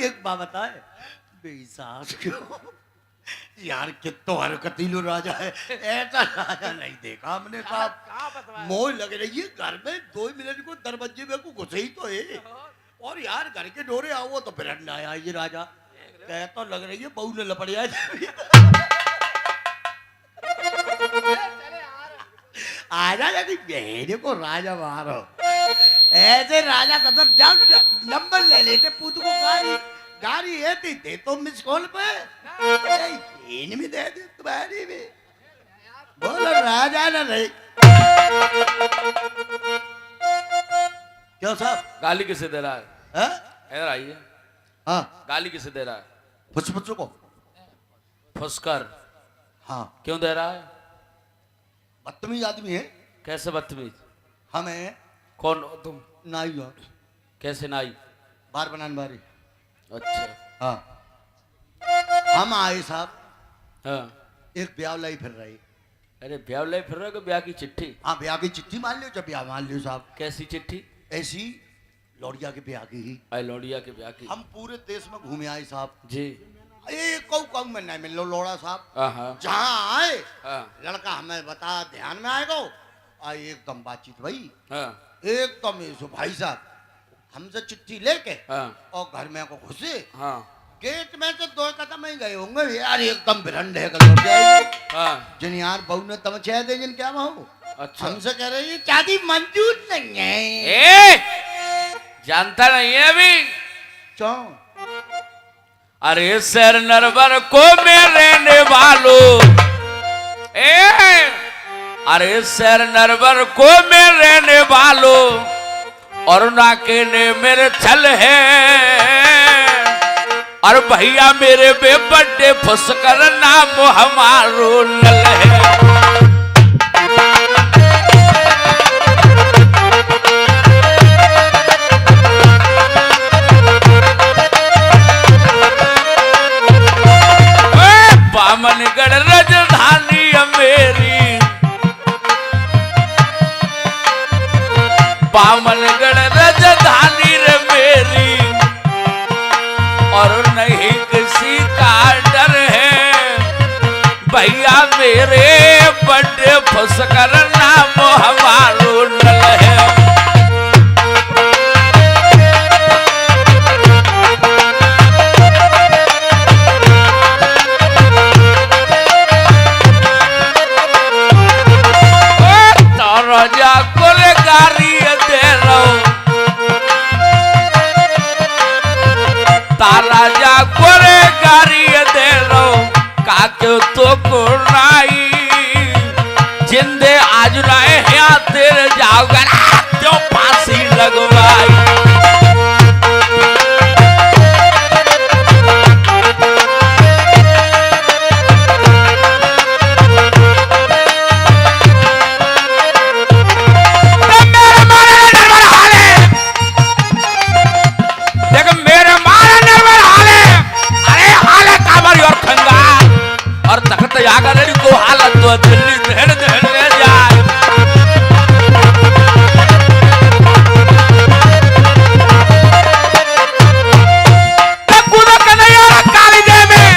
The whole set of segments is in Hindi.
एक बात बताए बेसास क्यों यार कितो हरकतीलू राजा है, ऐसा राजा नहीं देखा हमने साहब। मोह लग रही है घर में 2 मिनट को दरवाजे में को घुसे ही तो है, और यार घर के डोरे आओ तो फिर अंडा आया ये राजा कह तो लग रही है बहू ने लपड़ जाए। आजा यदि बहने को राजा मारो ऐसे राजा कदम जब नंबर ले लेते पूत को गाड़ी है दे तो मिस कॉल पे इनमें दे दे तुम्हारी भी बोलो राजा ना नहीं क्यों साहब गाली किसे दे रहा है? इधर आइए। हाँ गाली किसे दे रहा है? फुसफुसों को फुसकर। हाँ क्यों दे रहा है? बदतमीज आदमी है। कैसे बदतमीज? हमें कौन हो तुम? नाई हो। कैसे नाई? बार बनाने बारी। अच्छा हाँ हम आए साहब। हाँ एक ब्याह लाई फिर रही। अरे ब्याह ले फिर रहे हो? ब्याह की चिट्ठी? हाँ ब्याह की चिट्ठी मान लियो, जब ब्याह मान लियो साहब। कैसी चिट्ठी? ऐसी लौड़िया के ब्याह की ही। आई लौड़िया के ब्याह की। हम पूरे देश में घूमे आए साहब जी। कौ में नहीं मिल लो लोड़ा साहब। हाँ जहाँ आए हाँ लड़का हमें बता ध्यान में आएगा आई एकदम बातचीत भाई हाँ एकदम भाई साहब हमसे चिट्ठी लेके हाँ और घर में को घुसे हाँ गेट में तो 2 कदम ही गए होंगे यार एकदम भिरंडे का लौट जाएगी। हाँ जिन यार बहू ने तम छह दे जिन क्या महू अच्छा हमसे कह रही है शादी मंजूर नहीं है। ए जानता नहीं है अभी? क्यों? अरे सर नरवर को मेरे वालों अरे सर नरवर को मेरे वालों और नाके ने मेरे छल है और भैया मेरे बेबड्डे फुस कर नाम हमारो नल है। बामनगढ़ राजधानी मेरी बामनगढ़ राजधानी रे मेरी और नहीं किसी का डर है भैया मेरे बड़े फुस कर नाम हमारो नल है। राजा को गाड़ी दे रहो ताराजा को गाड़ी दे रहो काके तो को नाई जिंदे आज रहे हैं तेरे जाओगे तो फांसी लगवाई। और तखत जाकर को हालत तो दिल्ली धड़ धड़ ले जाए। कूदो कन्हैया काली दे में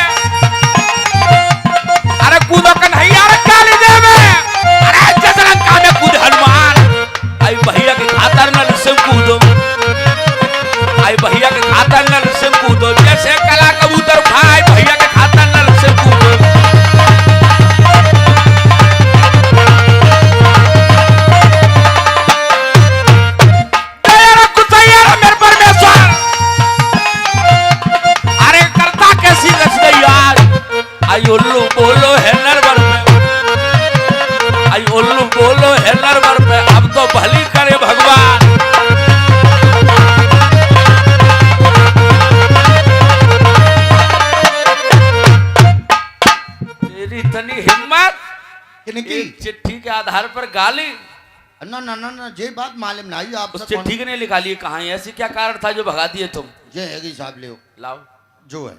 अरे कूदो कन्हैया काली दे में अरे जसलंका में कूद हनुमान आई भैया के खातर न से कूदो आई भैया के खातर न से कूदो जैसे कला कबूतर उठाए भैया के खातर न से कूदो। आई उल्लू बोलो है नरवर पे आई उल्लू बोलो है नरवर पे अब तो भली करे भगवान। तेरी इतनी हिम्मत किनकी चिट्ठी के आधार पर गाली? ना ना ना ना ये बात मालूम नहीं आप उस चिट्ठी के नहीं लिखा लिए कहाँ ऐसी क्या कारण था जो भगा दिए तुम? ये है कि साहब ले लाओ जो है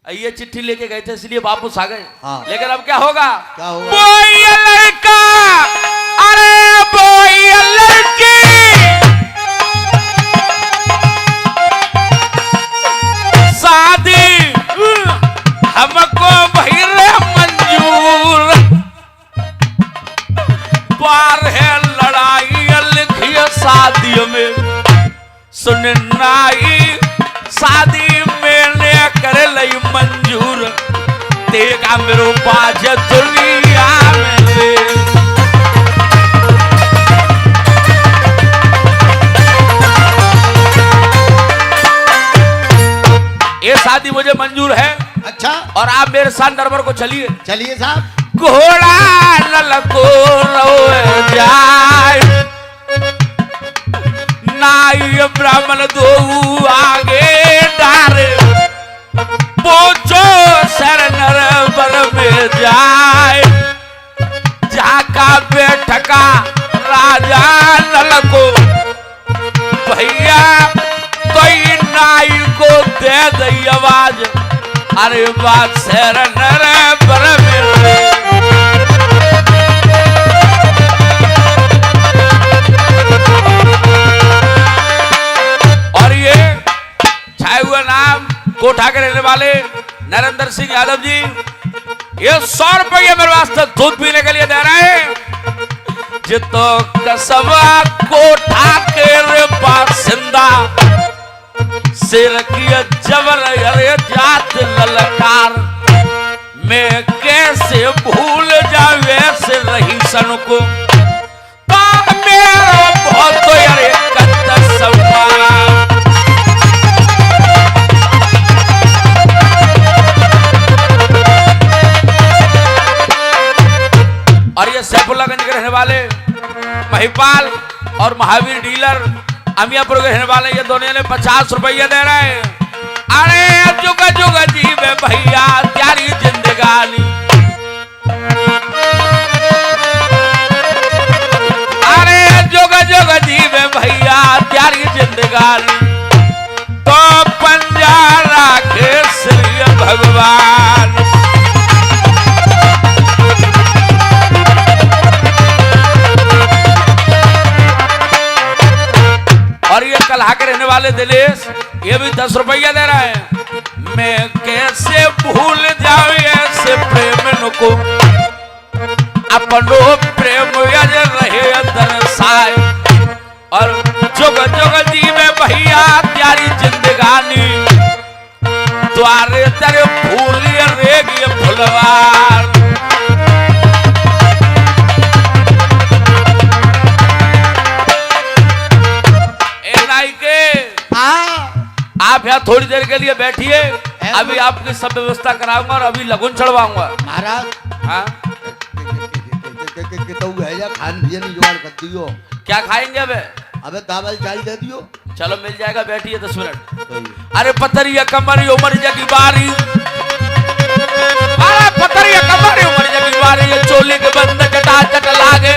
ये चिट्ठी लेके गए थे इसलिए वापस आ गए। हाँ। लेकिन अब क्या होगा? क्या होगा? बोई लड़का अरे बोई लड़की शादी मैंने कर लई मंजूर, तेगा मेरो बाज दुनिया में। ये शादी मुझे मंजूर है। अच्छा, और आप मेरे साथ दरबार को चलिए। चलिए साहब। घोड़ा ललको रोए जाए, नाई ब्राह्मण दो आगे डारे, पोचो सर नरबर में जाए, जाका बैठका राजा ललको, भैया कोई नाई को दे दई आवाज, अरे बात सर नरबर में। कोठा के रहने वाले नरेंद्र सिंह यादव जी, ये 100 रुपये मेरे वास्ते दूध पीने के लिए दे रहे हैं। जितो कसवा कोठा के रे बासिंदा, सिर की जबर अरे जात ललकार, मैं कैसे भूल जाऊं ऐसे रही सन को, मेरा बहुत अरे कत्तर सवार। और ये सैफुल्लागंज के रहने वाले महिपाल और महावीर डीलर अमियापुर के रहने वाले, ये दोनों ने 50 रुपये दे रहे हैं। अरे जुग जुग जीवे भैया त्यारी जिंदगानी, अरे जुग जुग जीवे भैया त्यारी जिंदगानी, तो पंजारा के श्री भगवान। और ये कलहा के रहने वाले दिलेश, ये भी 10 रुपया दे रहा है। मैं कैसे भूल जाऊं ऐसे प्रेम को, अपनो प्रेम रहे दरसाए, और जुग जुग जीवे भैया त्यारी जिंदगानी, द्वारे तेरे फूल रेगी फुलवार। आप यहाँ थोड़ी देर के लिए बैठिए, अभी आपकी सब व्यवस्था कराऊंगा और अभी लगुन चढ़वाऊंगा। महाराज, हाँ तो खान भैया जुगाड़ कर दियो। क्या खाएंगे अबे? अबे दावल चाल दे दियो। चलो मिल जाएगा, बैठिए 10 मिनट। अरे पतरिया कमरी उमर जगी बारी, अरे पतरिया कमरी उमर जगी बारी, ये चोली के बंद जटा चट लागे,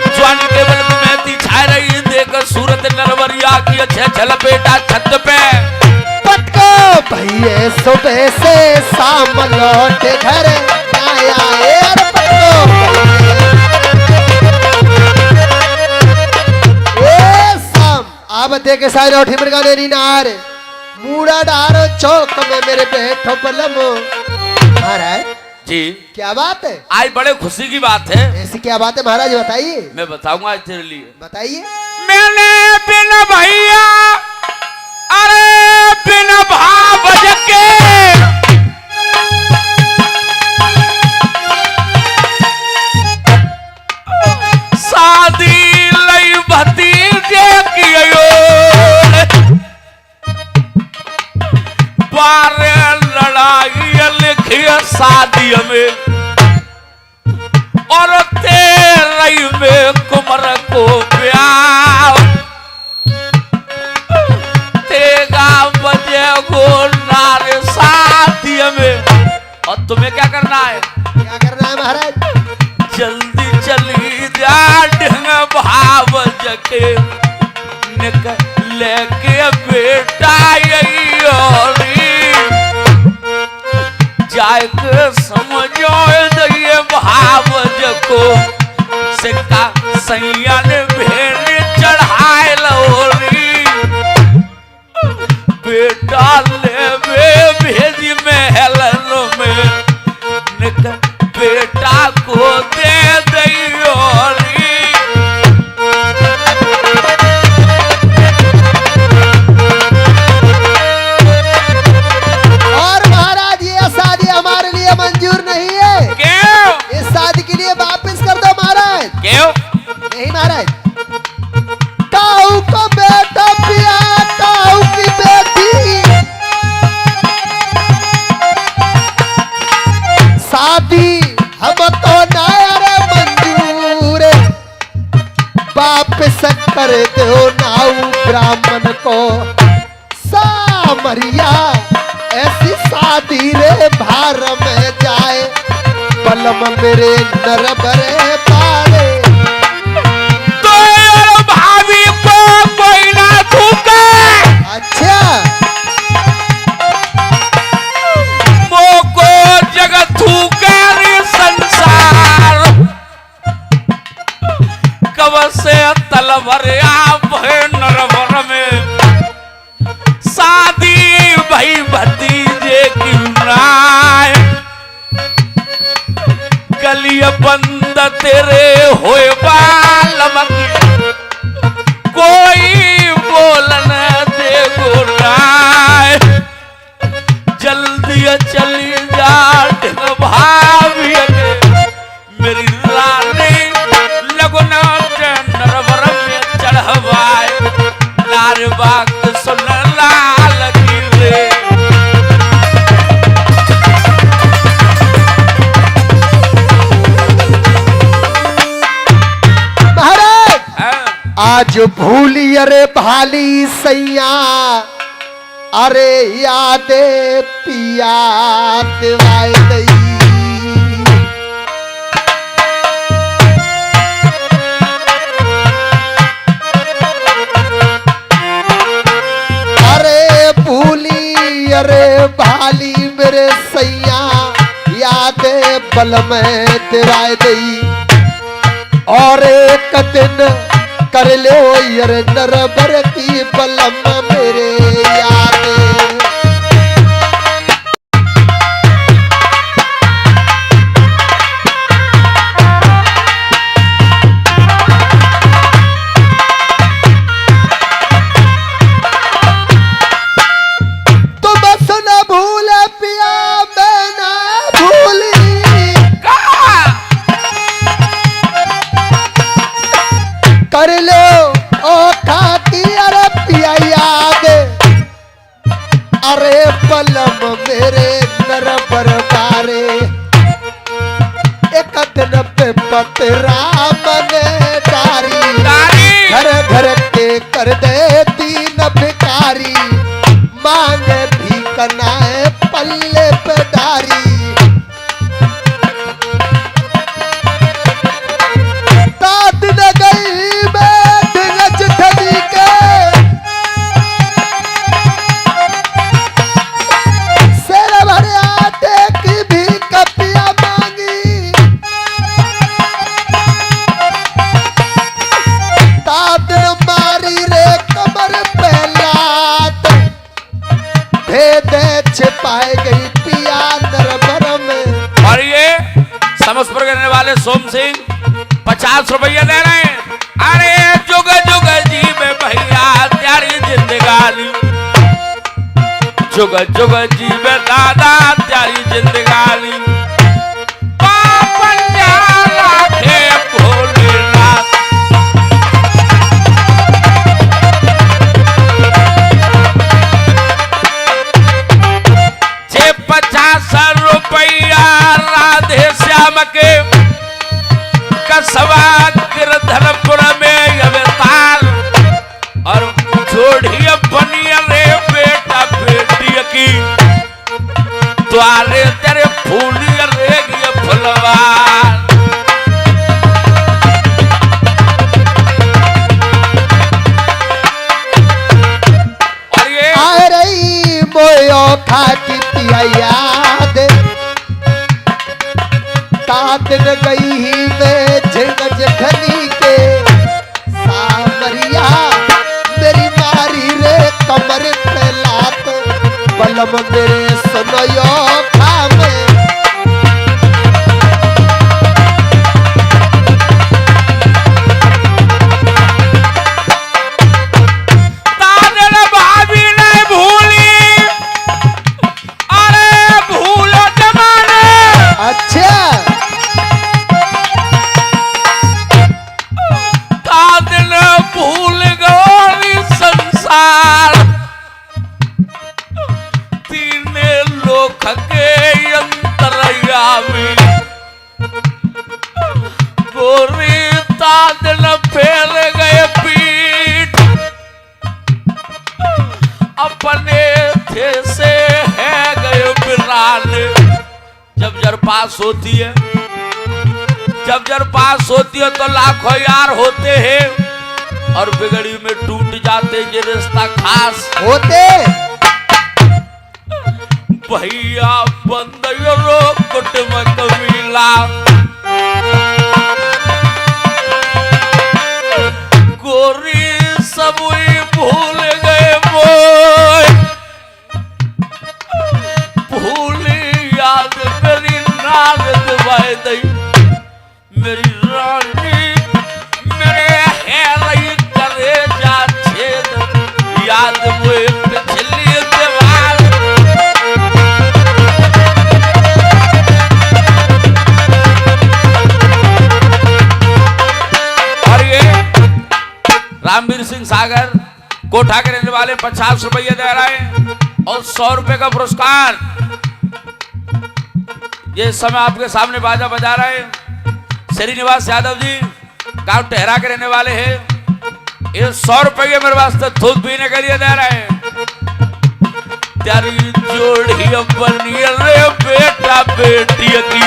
जवानी के बल में छा रही, देख सूरत नरवरिया की छल बेटा छत पे। पटको भैया सुबह से शाम लौटे घर आया, यार पटको ए शाम अब देखे सारे उठी मरगा ने नार मूड़ा डारो चौक में मेरे बैठो बलमो। महाराज जी क्या बात है? आज बड़े खुशी की बात है। ऐसी क्या बात है महाराज, बताइए। मैं बताऊंगा आज तेरे लिए। बताइए। मैंने बिन भैया, अरे बिन भाव के, शादी लई भतीजे की, बारे लड़ाई लिखी शादी में, और तेरई में कुमर को प्यार, तेगा बजे गो नारे शादी में। और तुम्हें क्या करना है? क्या करना है महाराज? जल्दी चली जा ढंग भाव जके, लेके बेटा यही और जाके समझो ये भाव जको, सिक्का सैया ने भेड़ चढ़ाए लोरी, बेटा ले भेजी महलन में, बेटा को दे दई। सामरिया ऐसी शादी रे भार में जाए बलम मेरे नरबरे पारे तो यार भाभी को कोई ना थूके अच्छा मोको जगत थूके रे संसार कब से तलवर आप है नरवर में शादी भाई भतीजे की राय गली बंद तेरे होए बालमक कोई बोलन दे गोराय जल्दी चली जा भाभी मेरी रानी लगना नरवर में चढ़वाए नार बात सुन लाल की रे आज भूली अरे भाली सैया अरे यादे पिया दिवाए दई अरे भूली अरे भाली मेरे सैया यादे बल में दिवाए दई और एक दिन कर लो यार नरबर की बलम मेरे याद तो बस न भूल पिया मैं न भूली कर लो ओ खाती अरे पिया याद अरे पलम मेरे नरबर बारे एक दिन पे पतरा मने डारी घर घर के कर दे तीन भिखारी मांगे भी कनाए पल्ले पे डारी तात न गई छिपाए गई पिया नरबर में और ये समझपुर करने वाले सोम सिंह 50 रुपया दे रहे हैं अरे जुग जुग जी में भैया त्यारी जिंदगानी जुग जुग जी में दादा त्यारी जिंदगानी पापन लाखे भोलेनाथ जे 50 रुपया राधे श्याम के कसवा गिरधरपुर में अवतार और छोड़िए बनिया रे बेटा बेटी की द्वारे तेरे फूलिया रे ये फुलवार और ये आ रही मोयो खाती पिया याद तात न गई ही मैं झिंगज खनी के सामरिया मेरी मारी रे कमर पे लात बलम मेरे सुनयो खामे ताजल भाभी नहीं भूली अरे भूलो जमाने अच्छा ताजल भूल गई संसार तीने लोक के अंतरयामी गोरी ताजल फैल गए पीठ अपने माथे से है गए बिरान। जब जर पास होती है, जब जर पास होती है तो लाखों यार होते हैं और बिगड़ी में टूट जाते ये रिश्ता खास होते। भैया बंदरो कुटुंब कबीला गोरी सब भूल गए मोय, भूल याद मेरी नारद भाई दई मेरी रानी मेरे हेलई करे जा छेद याद वो पिछली दीवार। और ये रामवीर सिंह सागर कोठा के रहने वाले 50 रुपये दे रहे हैं और 100 रुपए का पुरस्कार। ये समय आपके सामने बाजा बजा रहे हैं श्रीनिवास यादव जी, गांव टहरा के रहने वाले हैं। ये 100 रुपये मेरे वास्ते थूक पीने के लिए दे रहे हैं। तेरी जोड़ी बनी रे बेटा बेटी की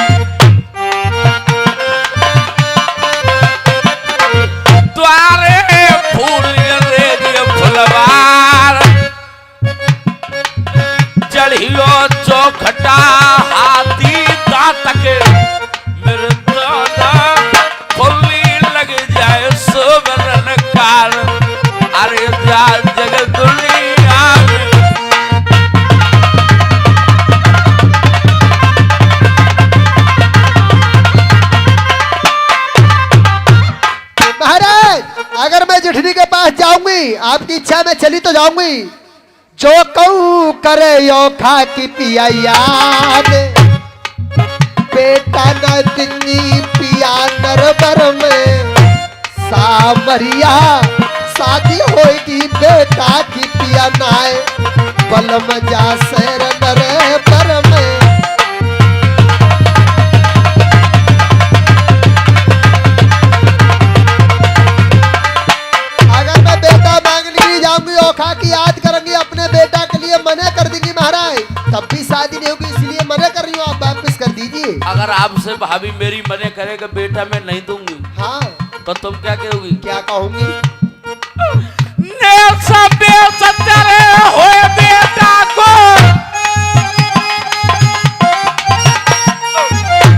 द्वारे फूल रे फुलवार चढ़ियो चौखटा हाथी दांत के मेरे दादा फुल्ली लग जाए सोबरन कार। अरे जा जग दुनिया में महाराज अगर मैं जेठनी के पास जाऊंगी, आपकी इच्छा में चली तो जाऊंगी। जो कहूँ करे यो खा की पिया याद, बेटा न दिनी पिया नरबर में सामरिया शादी होगी बेटा की पिया नाय बलम जा शेर नरे पर में। अगर मैं बेटा मांगने के लिए जाऊंगी ओखा की याद करूंगी अपने बेटा के लिए मना कर देंगी महाराज, तब भी शादी नहीं होगी, इसलिए मना कर रही हूँ, आप वापस कर दीजिए। अगर आपसे भाभी मेरी मने करेगा बेटा मैं नहीं दूंगी, हाँ तो तुम क्या कहोगी? क्या कहूंगी? होए बेटा को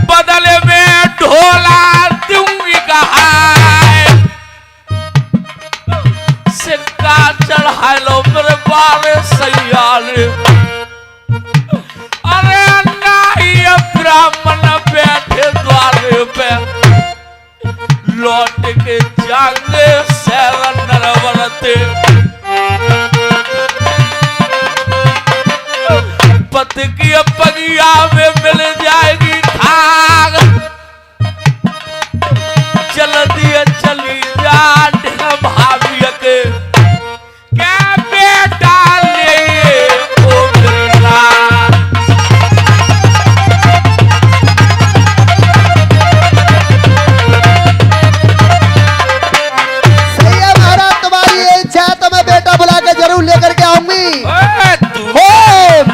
बदले में ढोला दूंगी कहा सिक्का चढ़ा लो मेरे बारे सयाल। अरे नहीं ब्राह्मण बैठे द्वारे पे लौट के जागे सेवन नरवरते पत की पगिया में मिल जाएगी खाग। चल दिए चली जा भाभी के क्या बेटा ले ओ बिरला। सही है महाराज, तुम्हारी ये इच्छा है तो मैं बेटा बुला के जरूर लेकर के आऊंगी।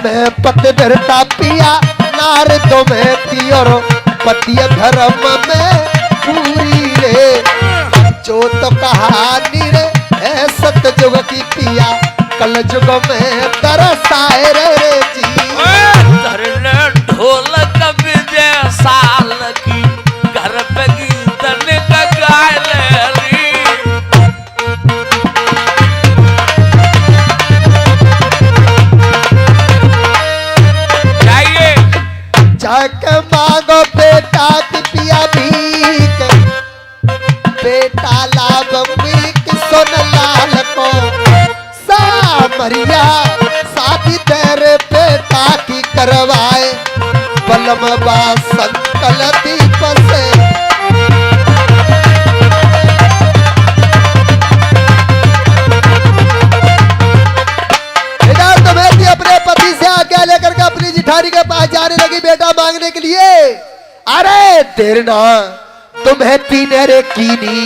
मैं पत भरता पिया नार दो में पियोरो पतिय धर्म में पूरी रे। जो तो कहानी रे है सतयुग की पिया कल युग में दरसाए रे जी। ढोलक विजय साल की घर पे गीतन का गाय ले चाहिए जाके मांगो बेटा की पिया भीख, बेटा लाभ की सोन लाल को सामरिया शादी तेरे बेटा की करवाए बलम बा संकल दीप से। इधर तुम्हें भी अपने पति से आज्ञा लेकर के अपनी जिठानी के पास जाने लगी बेटा मांगने के लिए। अरे देर ना तुम्हें पीने रे कीनी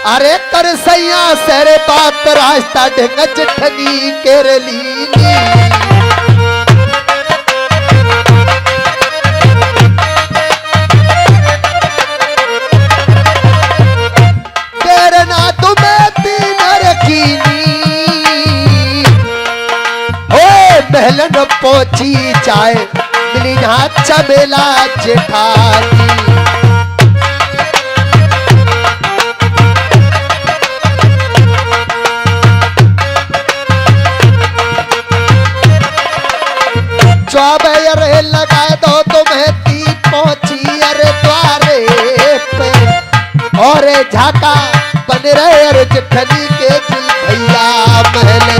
अरे कर सैया सर बात रास्ता ढंग चिठनी केरली तेरना तुम्हें तीन रखीनी ओ महलन पहुंची चाय मिली ना चमेला जेठानी अरे लगा दो तुम्हें ती पहुंची अरे द्वारे पे और झाका बन रहे अरे चिठनी के दिल भैया महले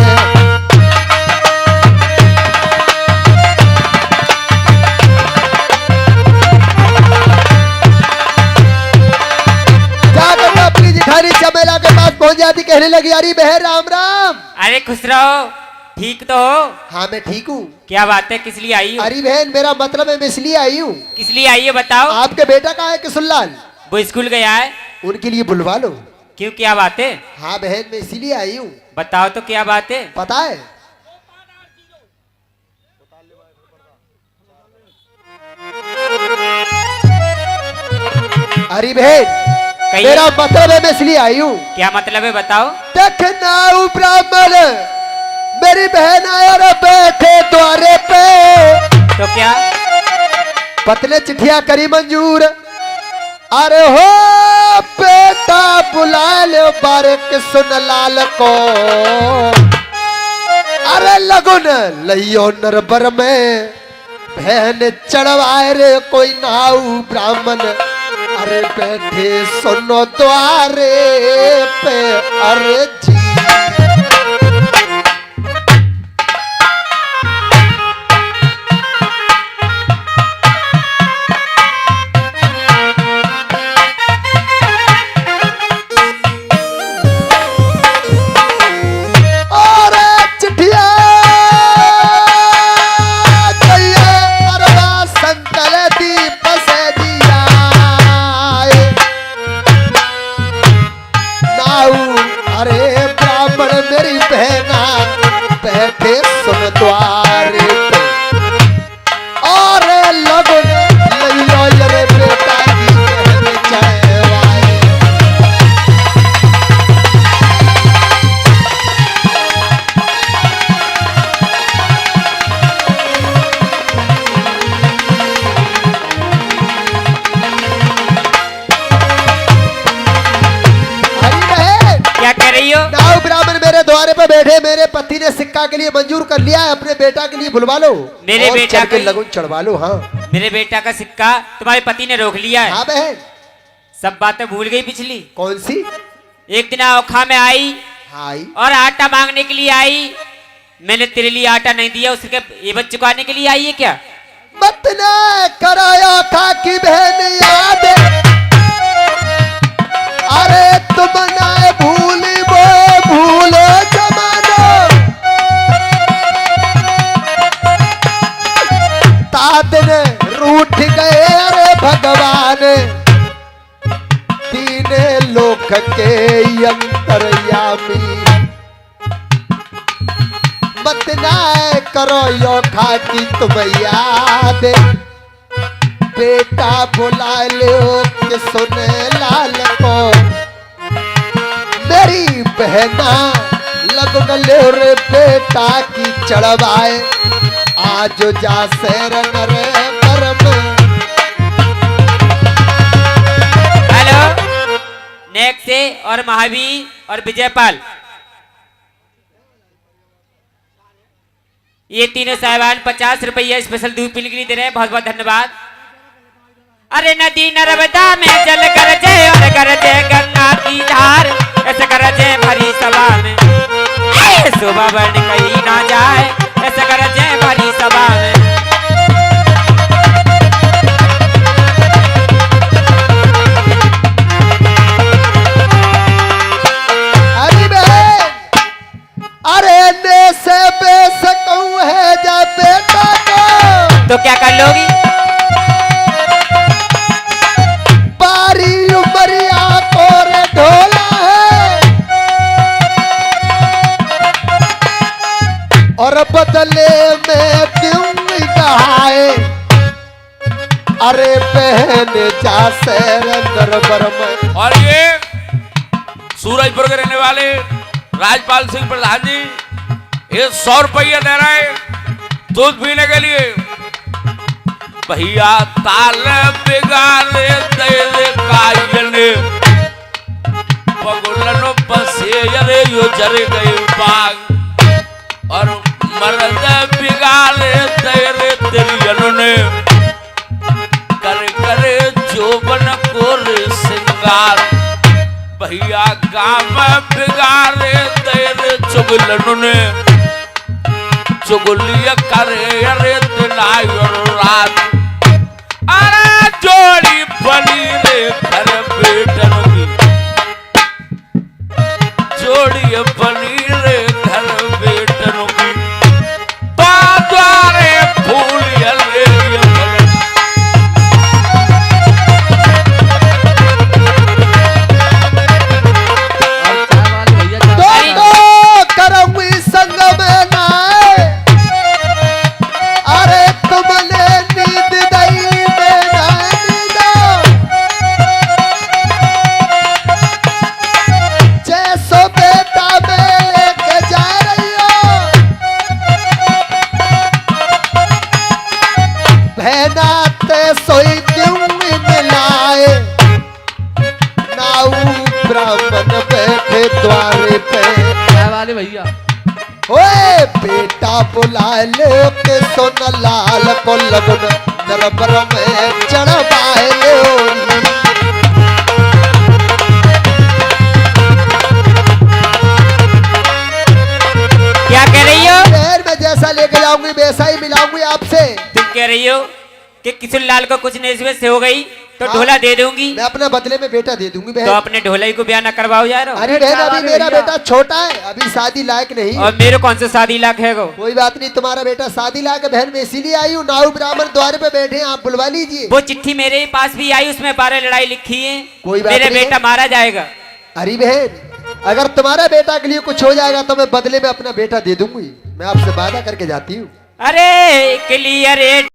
जाकर अपनी जिठानी चमेला के पास पहुंच जाती कहने लगी अरे बहन राम राम। अरे खुश रहो, ठीक तो हो? हाँ मैं ठीक हूँ। क्या बात है, किस लिए आई हो? अरे बहन मेरा मतलब है मैं इसलिए आई हूँ। किस लिए आई है बताओ? आपके बेटा कहाँ है किशुनलाल? वो स्कूल गया है। उनके लिए बुलवा लो। क्यों, क्या बात है? हाँ बहन मैं इसीलिए आई हूँ। बताओ तो क्या बात है? पता है अरे बहन मेरा मतलब है मैं इसलिए आई हूँ। क्या मतलब है बताओ? देखना ब्राह्मण मेरी बहन आया रे बैठे द्वारे पे तो क्या? पतले चिट्ठिया करी मंजूर अरे हो बेटा बुला लो बारिक सुन लाल को अरे लगुन लियो नरबर में बहन चढ़वाए रे कोई नाऊ ब्राह्मण अरे बैठे सुनो द्वारे पे अरे जी बैठे मेरे पति ने सिक्का के लिए मंजूर कर लिया है अपने बेटा के लिए बुलवा लो मेरे बेटा के लगन चढ़वा लो। हाँ मेरे बेटा का सिक्का तुम्हारे पति ने रोक लिया है। हाँ बहन सब बातें भूल गई पिछली। कौन सी? एक दिन औखा में आई और आटा मांगने के लिए आई, मैंने तेरे लिए आटा नहीं दिया, उसके एवज चुकाने के लिए आई है क्या? मत ना कराया खा की बहन याद अरे तुम ना भूल वो भूलो जमानो तादन रूठ गए अरे भगवान तीन लोक के अंतर्यामी मत ना करो यो खाकी तुम याद बेटा बुला लो कि सुने लाल को मेरी बहना लगन ले रे बेटा की चढ़वाए आज जा शेर नरे परम। हेलो नेक्स्ट से और महावीर और विजयपाल ये तीनों साहिबान 50 रुपया स्पेशल दूध पीने के लिए दे रहे हैं, बहुत बहुत धन्यवाद। अरे नदी नर्मदा में जल गरजे और गरजे गंगा की धार ऐसे गरजे भरी सभा में शोभा बन कहीं ना जाए ऐसे गरजे भरी सभा में। अरे बहन अरे ने से बेसकूं है जा बेटा को तो क्या कर लोगी? बारी उमरिया को रे ढोला है बदले में क्यों कहाए अरे बहन जा शेर नरबर में। और ये सूरजपुर के रहने वाले राजपाल सिंह प्रधान जी ये 100 रुपया दे रहे हैं दूध पीने के लिए। भैया ताल बिगाड़े दे कायने पगुलन बसे यरे यो जरे गए बाग और मर्द बिगाड़े दे तेरियन ने कर करे जोबन को सिंगार। भैया गाम बिगाड़े दे चुगलन ने चुगलिया करे अरे दिनाई और रात। अरे जोड़ी बनी रे घर बेटन की जोड़ी बनी रे घर बेटन की द्वारे फूल अरे दोनों करमुई संग में नाए अरे तुमने नींद दई में नींदा जैसो बेटा में लेके जा रही हो बहना ते सोई क्यों मिलाए नाऊ ब्राह्मण बैठे द्वारे पे वाले भैया ओए बेटा बुला ले के सोन लाल को लगन नरबर में चढ़वाए लोरी। क्या कह रही हो? शहर में जैसा लेके जाऊंगी वैसा ही मिलाऊंगी आपसे। तुम कह रही हो कि किशोर लाल को कुछ नस्बत से हो गई तो ढोला दे दूंगी। मैं अपने बदले में बेटा दे दूंगी तो बहन। अपने ढोलाई को ब्याह न करवाओ यार। अरे बहन अभी मेरा बेटा छोटा है अभी शादी लायक नहीं। और मेरे कौन से शादी लायक है गो? कोई बात नहीं तुम्हारा बेटा शादी लायक है बहन मैं इसीलिए आई हूँ। नाऊ ब्राह्मण द्वार पे बैठे हैं आप बुलवा लीजिए। वो चिट्ठी मेरे पास भी आई उसमें 12 लड़ाई लिखी है। कोई बात मेरे नहीं। बेटा मारा जाएगा। अरे बहन अगर तुम्हारा बेटा के लिए कुछ हो जाएगा तो मैं बदले में अपना बेटा दे दूंगी। मैं आपसे वादा करके जाती हूँ। अरे क्लियर